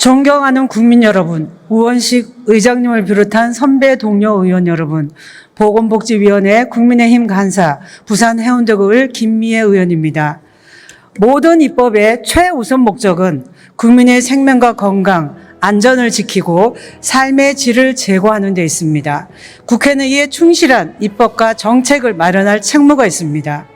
존경하는 국민 여러분, 우원식 의장님을 비롯한 선배 동료 의원 여러분, 보건복지위원회 국민의힘 간사, 부산 해운대구을 김미애 의원입니다. 모든 입법의 최우선 목적은 국민의 생명과 건강, 안전을 지키고 삶의 질을 제고하는 데 있습니다. 국회는 이에 충실한 입법과 정책을 마련할 책무가 있습니다.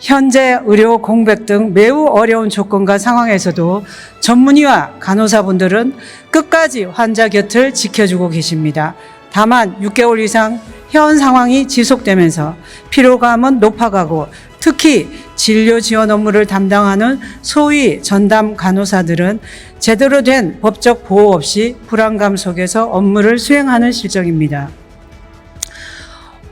현재 의료 공백 등 매우 어려운 조건과 상황에서도 전문의와 간호사분들은 끝까지 환자 곁을 지켜주고 계십니다. 다만 6개월 이상 현 상황이 지속되면서 피로감은 높아가고 특히 진료 지원 업무를 담당하는 소위 전담 간호사들은 제대로 된 법적 보호 없이 불안감 속에서 업무를 수행하는 실정입니다.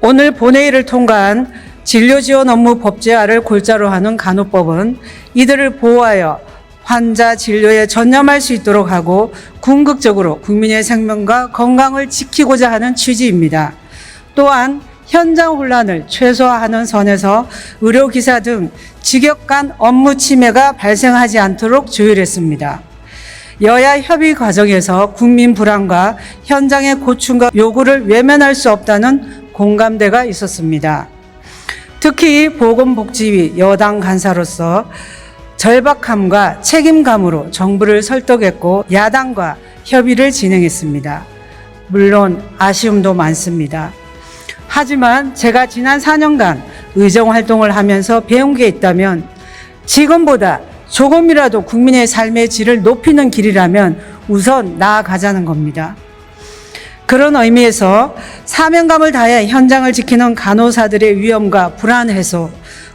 오늘 본회의를 통과한 진료지원 업무 법제화를 골자로 하는 간호법은 이들을 보호하여 환자 진료에 전념할 수 있도록 하고 궁극적으로 국민의 생명과 건강을 지키고자 하는 취지입니다. 또한 현장 혼란을 최소화하는 선에서 의료기사 등 직역 간 업무 침해가 발생하지 않도록 조율했습니다. 여야 협의 과정에서 국민 불안과 현장의 고충과 요구를 외면할 수 없다는 공감대가 있었습니다. 특히 보건복지위 여당 간사로서 절박함과 책임감으로 정부를 설득했고 야당과 협의를 진행했습니다. 물론 아쉬움도 많습니다. 하지만 제가 지난 4년간 의정활동을 하면서 배운 게 있다면 지금보다 조금이라도 국민의 삶의 질을 높이는 길이라면 우선 나아가자는 겁니다. 그런 의미에서 사명감을 다해 현장을 지키는 간호사들의 위험과 불안 해소,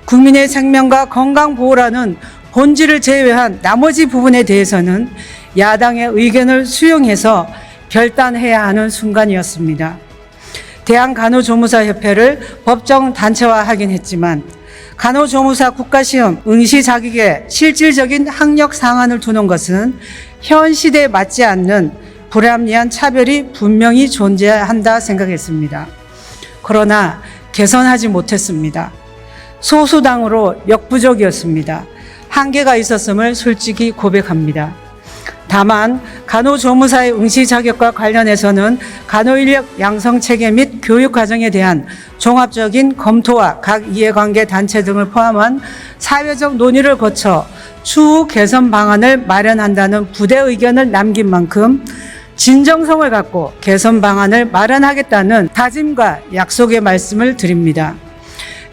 국민의 생명과 건강 보호라는 본질을 제외한 나머지 부분에 대해서는 야당의 의견을 수용해서 결단해야 하는 순간이었습니다. 대한간호조무사협회를 법정 단체화하긴 했지만 간호조무사 국가시험 응시 자격에 실질적인 학력 상한을 두는 것은 현 시대에 맞지 않는 불합리한 차별이 분명히 존재한다 생각했습니다. 그러나 개선하지 못했습니다. 소수당으로 역부족이었습니다. 한계가 있었음을 솔직히 고백합니다. 다만 간호조무사의 응시 자격과 관련해서는 간호인력 양성 체계 및 교육 과정에 대한 종합적인 검토와 각 이해관계 단체 등을 포함한 사회적 논의를 거쳐 추후 개선 방안을 마련한다는 부대 의견을 남긴 만큼 진정성을 갖고 개선 방안을 마련하겠다는 다짐과 약속의 말씀을 드립니다.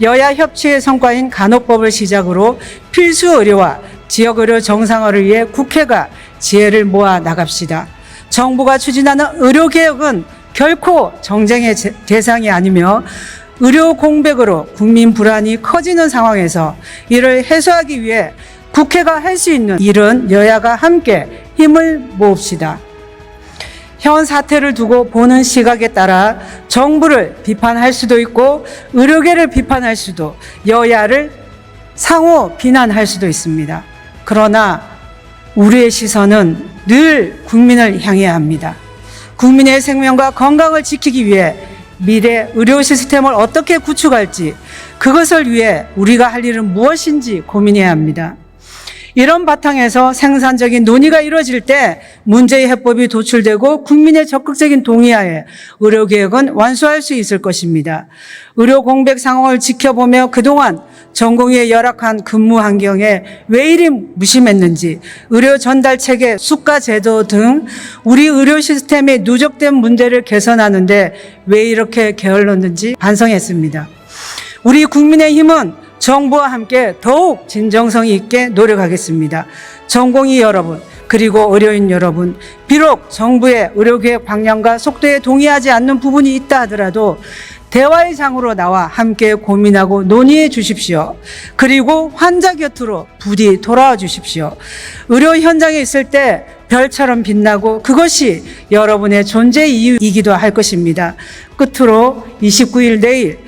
여야 협치의 성과인 간호법을 시작으로 필수 의료와 지역의료 정상화를 위해 국회가 지혜를 모아 나갑시다. 정부가 추진하는 의료개혁은 결코 정쟁의 대상이 아니며 의료 공백으로 국민 불안이 커지는 상황에서 이를 해소하기 위해 국회가 할 수 있는 일은 여야가 함께 힘을 모읍시다. 현 사태를 두고 보는 시각에 따라 정부를 비판할 수도 있고 의료계를 비판할 수도 여야를 상호 비난할 수도 있습니다. 그러나 우리의 시선은 늘 국민을 향해야 합니다. 국민의 생명과 건강을 지키기 위해 미래 의료 시스템을 어떻게 구축할지 그것을 위해 우리가 할 일은 무엇인지 고민해야 합니다. 이런 바탕에서 생산적인 논의가 이루어질 때 문제의 해법이 도출되고 국민의 적극적인 동의하에 의료개혁은 완수할 수 있을 것입니다. 의료 공백 상황을 지켜보며 그동안 전공의의 열악한 근무 환경에 왜 이리 무심했는지 의료 전달 체계, 수가 제도 등 우리 의료 시스템의 누적된 문제를 개선하는데 왜 이렇게 게을렀는지 반성했습니다. 우리 국민의힘은 정부와 함께 더욱 진정성 있게 노력하겠습니다. 전공의 여러분, 그리고 의료인 여러분, 비록 정부의 의료개혁 방향과 속도에 동의하지 않는 부분이 있다 하더라도 대화의 장으로 나와 함께 고민하고 논의해 주십시오. 그리고 환자 곁으로 부디 돌아와 주십시오. 의료 현장에 있을 때 별처럼 빛나고 그것이 여러분의 존재 이유이기도 할 것입니다. 끝으로 29일 내일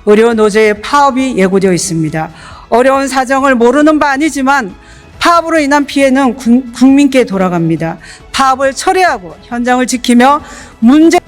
의료노조의 파업이 예고되어 있습니다. 어려운 사정을 모르는 바 아니지만 파업으로 인한 피해는 국민께 돌아갑니다. 파업을 철회하고 현장을 지키며 문제